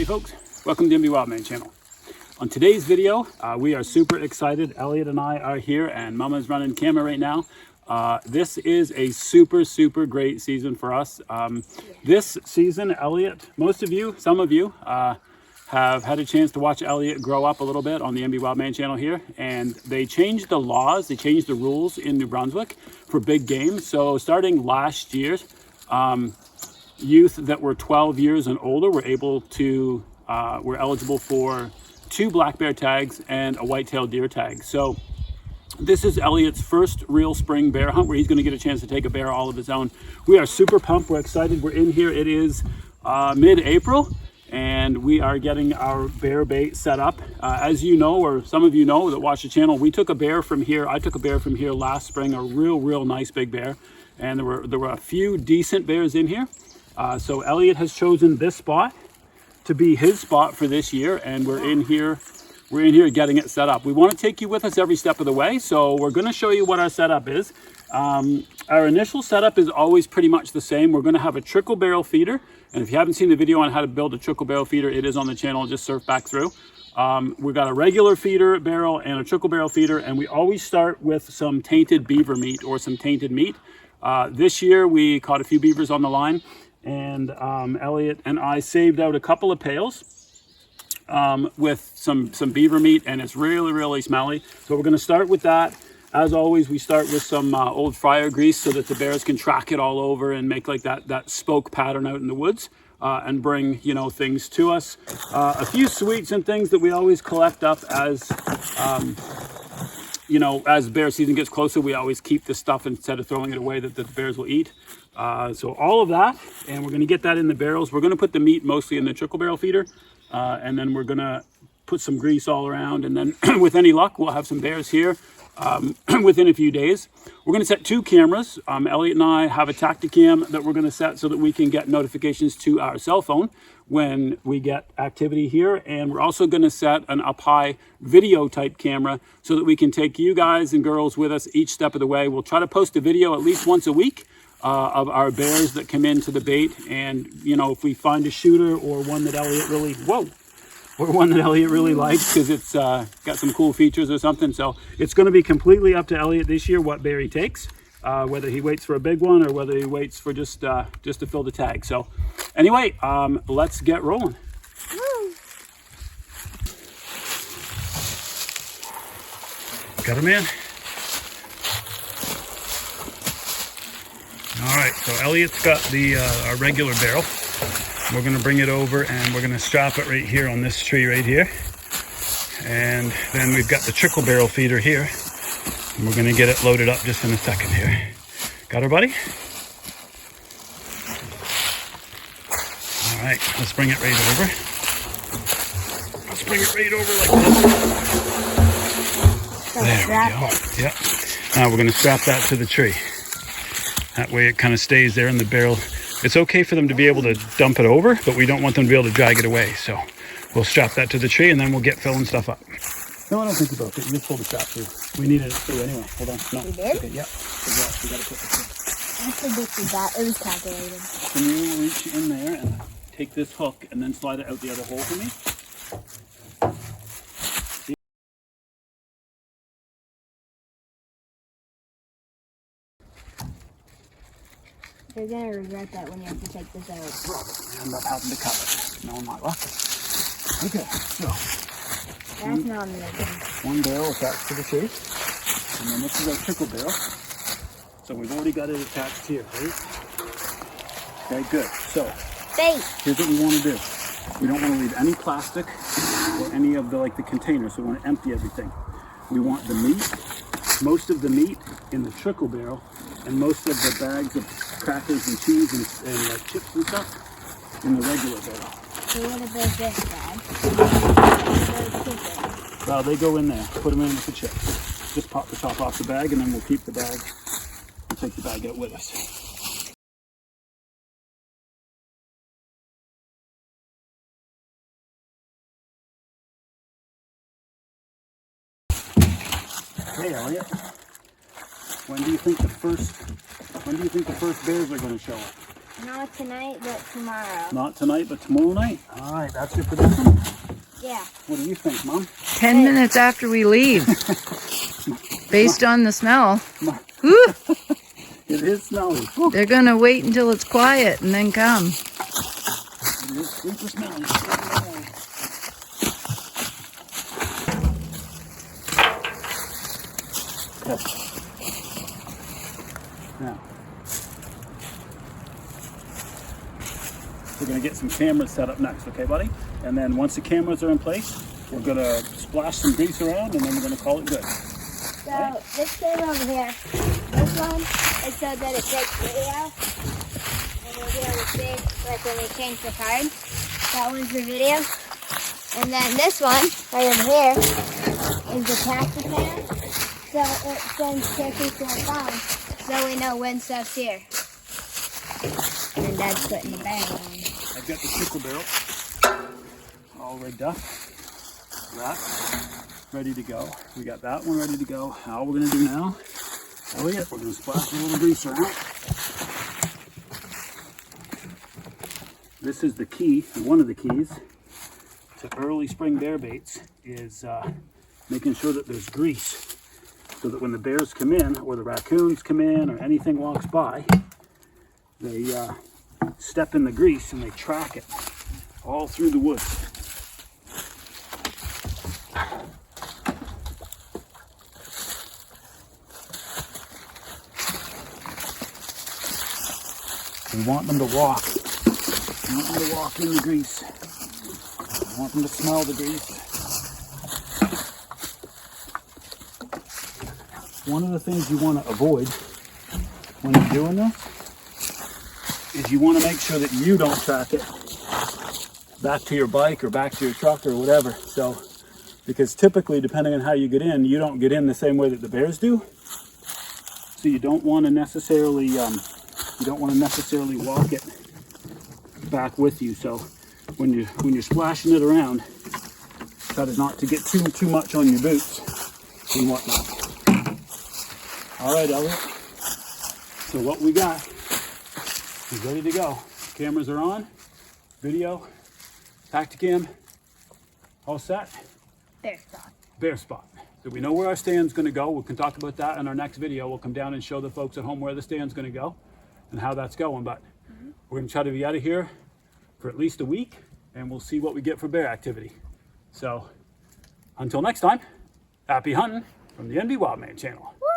folks, welcome to MB Wildman channel. On today's video, we are super excited. Elliot and I are here and Mama's running camera right now. This is a super great season for us. This season, Elliot, most of you, some of you, have had a chance to watch Elliot grow up a little bit on the MB Wildman channel here, and they changed the laws, they changed the rules in New Brunswick for big game. So starting last year, youth that were 12 years and older were able to, were eligible for 2 black bear tags and a white-tailed deer tag. So this is Elliot's first real spring bear hunt where he's going to get a chance to take a bear all of his own. We are super pumped. We're excited. We're in here. It is mid-April, and we are getting our bear bait set up. As you know, or some of you know that watch the channel, we took a bear from here. I took a bear from here last spring, a real nice big bear, and there were a few decent bears in here. So Elliot has chosen this spot to be his spot for this year, and we're in here getting it set up. We want to take you with us every step of the way, so we're going to show you what our setup is. Our initial setup is always pretty much the same. We're going to have a trickle barrel feeder, and if you haven't seen the video on how to build a trickle barrel feeder, it is on the channel. Just surf back through. We've got a regular feeder barrel and a trickle barrel feeder, and we always start with some tainted beaver meat or some tainted meat. This year we caught a few beavers on the line, and Elliot and I saved out a couple of pails with some beaver meat, and it's really smelly. So we're going to start with that. As always, we start with some old fryer grease so that the bears can track it all over and make like that spoke pattern out in the woods, and bring, you know, things to us. A few sweets and things that we always collect up as you know, as bear season gets closer. We always keep the stuff instead of throwing it away that the bears will eat. So all of that, and we're going to get that in the barrels. We're going to put the meat mostly in the trickle barrel feeder, and then we're going to put some grease all around, and then with any luck we'll have some bears here within a few days. We're going to set 2 cameras. Elliot and I have a Tacticam that we're going to set so that we can get notifications to our cell phone when we get activity here, and we're also going to set an up high video type camera so that we can take you guys and girls with us each step of the way. We'll try to post a video at least once a week of our bears that come into the bait, and you know, if we find a shooter or one that Elliot really likes because it's got some cool features or something. So it's going to be completely up to Elliot this year what bear he takes, whether he waits for a big one or whether he waits for just to fill the tag. So anyway, let's get rolling. Got him in. All right, so Elliot's got the our regular barrel. We're going to bring it over and we're going to strap it right here on this tree right here. And then we've got the trickle barrel feeder here. And we're going to get it loaded up just in a second here. Got her, buddy? All right, let's bring it right over. Let's bring it right over like this. There we go. Yep. Now we're going to strap that to the tree. That way it kind of stays there in the barrel. It's okay for them to be able to dump it over, but we don't want them to be able to drag it away. So we'll strap that to the tree and then we'll get filling stuff up. No, I don't think you broke it. You just pulled the strap through. We needed it through anyway. Hold on. No. You did? Okay, yeah. We got to put this in. I predicted that. It was calculated. Can you reach in there and take this hook and then slide it out the other hole for me? You're gonna regret that when you have to take this out. Probably. I end up having to cut it. No, I'm not lucky. Okay, so That's not making. one barrel attached to the tree, and then this is our trickle barrel. So we've already got it attached here, right? Okay, good. So Bait. here's what we want to do. We don't want to leave any plastic or any of the containers, so we want to empty everything. We want the meat, most of the meat in the trickle barrel, and most of the bags of crackers and cheese and like chips and stuff in the regular barrel. So what about this bag? Well, they go in there. Put them in with the chips. Just pop the top off the bag, and then we'll keep the bag. We'll take the bag out with us. Hey, Elliot. When do you think the first bears are going to show up? Not tonight, but tomorrow. Not tonight, but tomorrow night. All right, that's your prediction? Yeah. What do you think, Mom? 10 minutes after we leave. Based on the smell. Woo! It is smelly. Woo. They're gonna wait until it's quiet and then come. It is super smelly. Okay. Now, we're going to get some cameras set up next, okay, buddy? And then once the cameras are in place, we're going to splash some grease around, and then we're going to call it good. So this camera over here, this one is so that it takes video, and you'll be able to see like when we change the card. That one's for video, and then this one right over here is the taxi cam. So it sends pictures to our phone, so we know when stuff's here. And Dad's putting the bag on. I've got the pickle barrel all rigged up. That ready to go. We got that one ready to go. How we're going to do now, Elliot, we're going to splash a little grease around. This is the key, one of the keys to early spring bear baits is making sure that there's grease so that when the bears come in or the raccoons come in or anything walks by, they step in the grease and they track it all through the woods. We want them to walk. We want them to walk in the grease. We want them to smell the grease. One of the things you want to avoid when you're doing this is you want to make sure that you don't track it back to your bike or back to your truck or whatever. So, because typically, depending on how you get in, you don't get in the same way that the bears do. So you don't want to necessarily walk it back with you. So when you're splashing it around, try to not to get too much on your boots and whatnot. All right, Elliot. So what we got is ready to go. Cameras are on. Video, Tacticam, all set. Bear spot. Bear spot. So we know where our stand's going to go. We can talk about that in our next video. We'll come down and show the folks at home where the stand's going to go and how that's going. But we're going to try to be out of here for at least a week, and we'll see what we get for bear activity. So until next time, happy hunting from the NB Wildman channel. Woo!